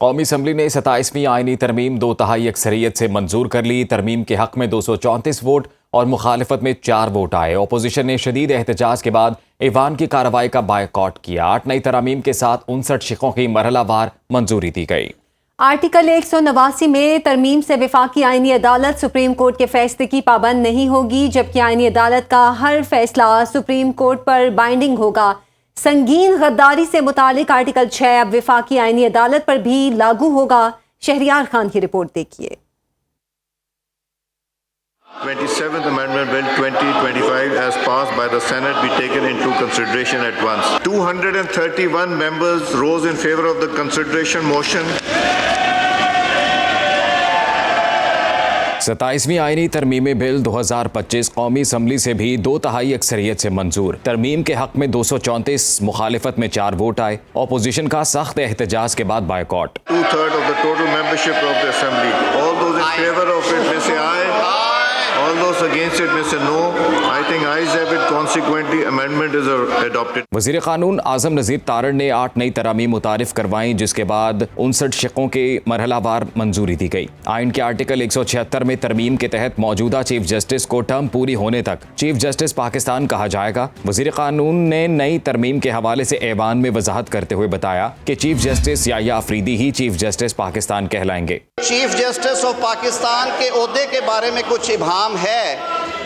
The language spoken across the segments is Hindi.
कौमी असम्बली ने 27वीं आईनी तरमीम 2/3 अक्सरियत से मंजूर कर ली। तरमीम के हक में 234 वोट और मुखालिफत में 4 वोट आए। अपोजिशन ने शदीद एहतजाज के बाद ईवान की कार्रवाई का बायकॉट किया। 8 नई तरामीम के साथ 59 शिकों की मरहलावार मंजूरी दी गई। आर्टिकल 189 में तरमीम से वफाकी आईनी अदालत सुप्रीम कोर्ट के फैसले की पाबंद नहीं होगी, जबकि आईनी अदालत का हर फैसला सुप्रीम कोर्ट पर बाइंडिंग होगा। संगीन गद्दारी से मुतालिक आर्टिकल 6 अब वफाकी आईनी अदालत पर भी लागू होगा। शहरियार खान की रिपोर्ट देखिए। 27th Amendment Bill 2025 as passed by the Senate be taken into consideration at once. 231 members rose in favor of the consideration motion. 27वीं आईनी तरमीमी बिल 2025 कौमी असम्बली से भी 2/3 अक्सरियत से मंजूर। तरमीम के हक में 234, मुखालिफत में 4 वोट आए। अपोजिशन का सख्त एहतजाज के बाद boycott. 2/3 of the total membership of the assembly. All those in favor of it may say aye. All those against it may say no. I think ayes have it. Consequently, amendment is adopted. वज़ीर क़ानून आज़म नज़ीर तारड़ ने 8 नई तरामीम मुतारिफ करवाई, जिसके बाद 59 शिकों के मरहलावार मंजूरी दी गई। आइन के आर्टिकल 176 में तरमीम के तहत मौजूदा चीफ जस्टिस को टर्म पूरी होने तक चीफ जस्टिस पाकिस्तान कहा जाएगा। वज़ीर क़ानून ने नई तरमीम के हवाले से ऐवान में वजाहत करते हुए बताया कि चीफ जस्टिस याह्या अफरीदी ही चीफ जस्टिस पाकिस्तान कहलाएंगे। चीफ जस्टिस ऑफ पाकिस्तान के ओहदे के बारे में कुछ इब्हाम है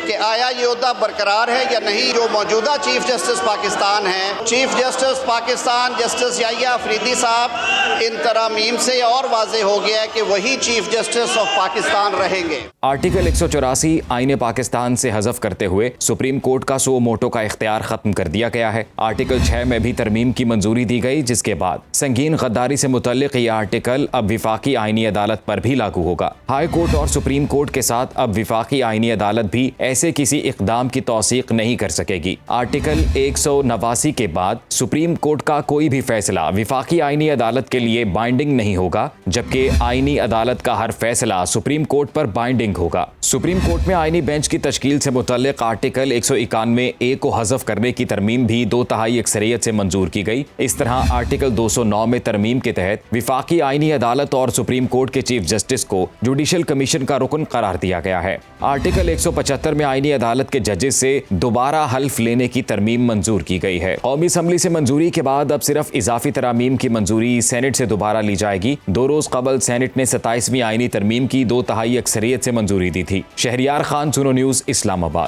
कि आया ये ओहदा बरकरार है या नहीं। जो मौजूदा चीफ जस्टिस पाकिस्तान हैं, chief justice Pakistan justice Yahya Afridi साहब, इन तरामीम से और वाज़ेह हो गया है कि वही चीफ जस्टिस ऑफ पाकिस्तान रहेंगे। आर्टिकल 184 आईने पाकिस्तान से हज़फ करते हुए सुप्रीम कोर्ट का सो मोटो का इख्तियार खत्म कर दिया गया है। आर्टिकल 6 में भी तरमीम की मंजूरी दी गई, जिसके बाद संगीन गद्दारी से मुतल्लिक ये आर्टिकल अब विफाकी आईनी अदालत पर भी लागू होगा। हाई कोर्ट और सुप्रीम कोर्ट के साथ अब विफाकी आईनी अदालत भी ऐसे किसी इकदाम की तौसीक नहीं कर सकेगी। आर्टिकल 189 के बाद सुप्रीम कोर्ट का कोई भी फैसला विफाकी आईनी अदालत के लिए बाइंडिंग नहीं होगा, जबकि आईनी अदालत का हर फैसला सुप्रीम कोर्ट पर बाइंडिंग होगा। सुप्रीम कोर्ट में आईनी बेंच की तश्कील से मुतल्लिक आर्टिकल 191A को हज़फ करने की तरमीम भी 2/3 अक्सरियत से मंजूर की गई। इस तरह आर्टिकल 209 में तरमीम के तहत विफाकी आईनी अदालत और सुप्रीम कोर्ट के चीफ जस्टिस को जुडिशल कमीशन का रुकन करार दिया गया है। आर्टिकल 175 में आईनी अदालत के जजेस से दोबारा हल्फ लेने की तरमीम मंजूर की गई है। कौमी असम्बली से मंजूरी के बाद अब सिर्फ इजाफी तरामीम की मंजूरी सेनेट से दोबारा ली जाएगी। 2 रोज कबल सेनेट ने 27वीं आईनी तरमीम की 2/3 अक्सरियत से मंजूरी दी थी। शहरियार खान, सुनो न्यूज़, इस्लामाबाद।